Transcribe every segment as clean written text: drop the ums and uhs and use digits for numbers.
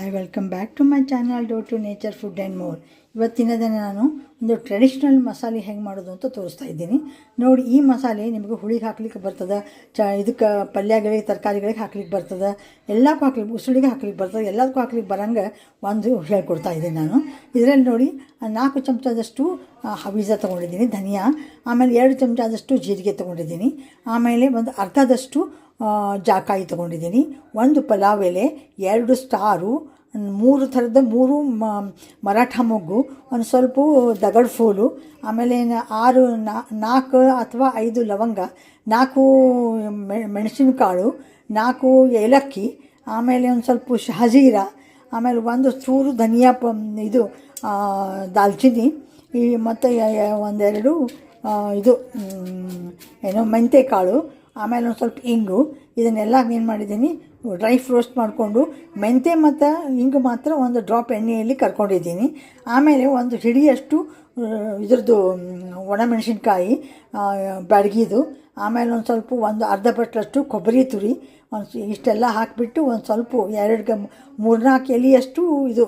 Hi, welcome back to my channel dough to nature food and more. ಇವತ್ತಿನ ದಿನ ನಾನು ಒಂದು ಟ್ರೆಡಿಷ್ನಲ್ ಮಸಾಲೆ ಹೆಂಗೆ ಮಾಡೋದು ಅಂತ ತೋರಿಸ್ತಾ ಇದ್ದೀನಿ. ನೋಡಿ, ಈ ಮಸಾಲೆ ನಿಮಗೆ ಹುಳಿಗೆ ಹಾಕ್ಲಿಕ್ಕೆ ಬರ್ತದೆ, ಇದಕ್ಕೆ ಪಲ್ಯಗಳಿಗೆ ತರಕಾರಿಗಳಿಗೆ ಹಾಕ್ಲಿಕ್ಕೆ ಬರ್ತದೆ, ಎಲ್ಲಕ್ಕೂ ಹಾಕ್ಲಿಕ್ಕೆ, ಉಸುಳಿಗೆ ಹಾಕ್ಲಿಕ್ಕೆ ಬರ್ತದೆ, ಎಲ್ಲದಕ್ಕೂ ಹಾಕ್ಲಿಕ್ಕೆ ಬರೋಂಗೆ ಒಂದು ಹೇಳ್ಕೊಡ್ತಾ ಇದ್ದೀನಿ ನಾನು. ಇದರಲ್ಲಿ ನೋಡಿ 4 ಚಮಚದಷ್ಟು ಬೀಜ ತೊಗೊಂಡಿದ್ದೀನಿ ಧನಿಯಾ, ಆಮೇಲೆ 2 ಚಮಚದಷ್ಟು ಜೀರಿಗೆ ತೊಗೊಂಡಿದ್ದೀನಿ, ಆಮೇಲೆ ಒಂದು ಅರ್ಧದಷ್ಟು ಜಾಕಾಯಿ ತೊಗೊಂಡಿದ್ದೀನಿ, 1 ಪಲಾವ್ ಎಲೆ, 2 ಸ್ಟಾರು, 3 ಮರಾಠ ಮೊಗ್ಗು, ಒಂದು ಸ್ವಲ್ಪ ದಗಡ್ ಫೂಲು, ಆಮೇಲೆ 4 ಅಥವಾ 5 ಲವಂಗ, 4 ಮೆಣಸಿನಕಾಳು, 4 ಏಲಕ್ಕಿ, ಆಮೇಲೆ ಒಂದು ಸ್ವಲ್ಪ ಶಹಜೀರ, ಆಮೇಲೆ 1 ಚೂರು ಧನಿಯಾ ಇದು ದಾಲ್ಚಿನ್ನಿ, ಮತ್ತು 1-2 ಇದು ಮೆಂತ್ಯಕಾಳು, ಆಮೇಲೆ ಒಂದು ಸ್ವಲ್ಪ ಇಂಗು. ಇದನ್ನೆಲ್ಲ ಏನು ಮಾಡಿದ್ದೀನಿ, ಡ್ರೈ ರೋಸ್ಟ್ ಮಾಡಿಕೊಂಡು ಮೆಂತ್ಯ ಮತ್ತು ಇಂಗು ಮಾತ್ರ ಒಂದು ಡ್ರಾಪ್ ಎಣ್ಣೆಯಲ್ಲಿ ಕರ್ಕೊಂಡಿದ್ದೀನಿ. ಆಮೇಲೆ ಒಂದು ಹಿಡಿಯಷ್ಟು ಇದ್ರದ್ದು ಒಣಮೆಣಸಿನ್ಕಾಯಿ ಬ್ಯಾಡಗಿದು, ಆಮೇಲೆ ಒಂದು ಸ್ವಲ್ಪ ಒಂದು ಅರ್ಧ ಬಟ್ಲಷ್ಟು ಕೊಬ್ಬರಿ ತುರಿ, ಇಷ್ಟೆಲ್ಲ ಹಾಕಿಬಿಟ್ಟು ಒಂದು ಸ್ವಲ್ಪ 2-3-4 ಎಲೆಯಷ್ಟು ಇದು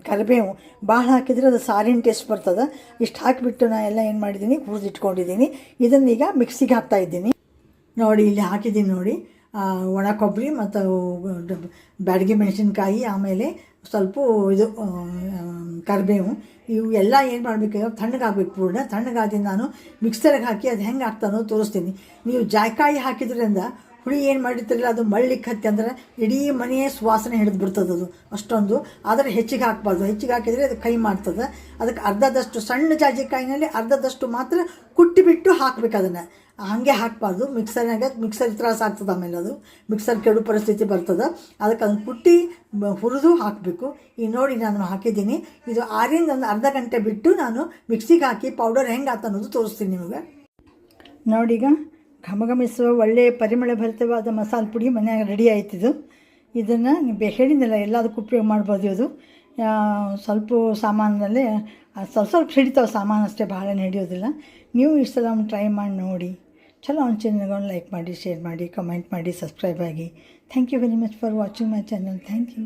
ಕರಿಬೇವು, ಭಾಳ ಹಾಕಿದರೆ ಅದು ಸಾರಿನ ಟೇಸ್ಟ್ ಬರ್ತದೆ. ಇಷ್ಟು ಹಾಕಿಬಿಟ್ಟು ನಾನು ಎಲ್ಲ ಏನು ಮಾಡಿದ್ದೀನಿ, ಹುರಿದಿಟ್ಕೊಂಡಿದ್ದೀನಿ. ಇದನ್ನೀಗ ಮಿಕ್ಸಿಗೆ ಹಾಕ್ತಾಯಿದ್ದೀನಿ. ನೋಡಿ, ಇಲ್ಲಿ ಹಾಕಿದ್ದೀನಿ ನೋಡಿ, ಒಣ ಕೊಬ್ಬರಿ ಮತ್ತು ಬ್ಯಾಡಗಿ ಮೆಣಸಿನ್ಕಾಯಿ, ಆಮೇಲೆ ಸ್ವಲ್ಪ ಇದು ಕರಿಬೇವು, ಇವು ಎಲ್ಲ ಏನು ಮಾಡಬೇಕು, ತಣ್ಣಗಾಗಬೇಕು. ಪೂರ್ಣ ತಣ್ಣಗಾದಿಂದ ನಾನು ಮಿಕ್ಸರ್ಗೆ ಹಾಕಿ ಅದು ಹೆಂಗೆ ಆಗ್ತಾನೋ ತೋರಿಸ್ತೀನಿ. ನೀವು ಜಾಯ್ಕಾಯಿ ಹಾಕಿದ್ರಿಂದ ಹುಳಿ ಏನು ಮಾಡಿರ್ತಿರಲ್ಲ, ಅದು ಮಳ್ಳಿಕ್ಕೆ ಹತ್ತಿ ಅಂದ್ರೆ ಇಡೀ ಮನೆಯೇ ಸುವಾಸನೆ ಹಿಡಿದು ಬಿಡ್ತದೆ ಅದು ಅಷ್ಟೊಂದು. ಆದರೆ ಹೆಚ್ಚಿಗೆ ಹಾಕ್ಬಾರ್ದು, ಹೆಚ್ಚಿಗೆ ಹಾಕಿದರೆ ಅದು ಕೈ ಮಾಡ್ತದೆ. ಅದಕ್ಕೆ ಅರ್ಧದಷ್ಟು ಸಣ್ಣ ಜಾಜಿಕಾಯಿನಲ್ಲಿ ಅರ್ಧದಷ್ಟು ಮಾತ್ರ ಕುಟ್ಟಿಬಿಟ್ಟು ಹಾಕ್ಬೇಕು. ಅದನ್ನು ಹಾಗೆ ಹಾಕಬಾರ್ದು, ಮಿಕ್ಸರ್ ತ್ರಾಸ ಆಗ್ತದೆ, ಆಮೇಲೆ ಅದು ಮಿಕ್ಸರ್ ಕೆಡು ಪರಿಸ್ಥಿತಿ ಬರ್ತದೆ. ಅದಕ್ಕೆ ಅದನ್ನು ಕುಟ್ಟಿ ಹುರಿದು ಹಾಕಬೇಕು. ಈಗ ನೋಡಿ, ನಾನು ಹಾಕಿದ್ದೀನಿ. ಇದು ಆರಿಂದ ಒಂದು ಅರ್ಧ ಗಂಟೆ ಬಿಟ್ಟು ನಾನು ಮಿಕ್ಸಿಗೆ ಹಾಕಿ ಪೌಡರ್ ಹೆಂಗೆ ಆತ ಅನ್ನೋದು ತೋರಿಸ್ತೀನಿ ನಿಮಗೆ. ನೋಡೀಗ ಘಮಘಮಿಸುವ ಒಳ್ಳೆಯ ಪರಿಮಳ ಭರಿತವಾದ ಮಸಾಲೆ ಪುಡಿ ಮನೆಯಾಗ ರೆಡಿ ಆಯ್ತಿದ್ದು. ಇದನ್ನು ನೀವು ಹೇಳಿದ್ನಲ್ಲ, ಎಲ್ಲದಕ್ಕೂ ಉಪಯೋಗ ಮಾಡ್ಬೋದು. ಇದು ಸ್ವಲ್ಪ ಸಾಮಾನಲ್ಲೇ ಸ್ವಲ್ಪ ಹಿಡಿತಾವೆ ಸಾಮಾನು ಅಷ್ಟೇ, ಭಾಳ ಹಿಡಿಯೋದಿಲ್ಲ. ನೀವು ಇಷ್ಟು ಸಲ ಟ್ರೈ ಮಾಡಿ ನೋಡಿ. ಚಲೋ ಅನ್ಸಿದ್ರೆ ಲೈಕ್ ಮಾಡಿ, ಶೇರ್ ಮಾಡಿ, ಕಮೆಂಟ್ ಮಾಡಿ, ಸಬ್ಸ್ಕ್ರೈಬ್ ಆಗಿ. Thank you very much for watching my channel. Thank you.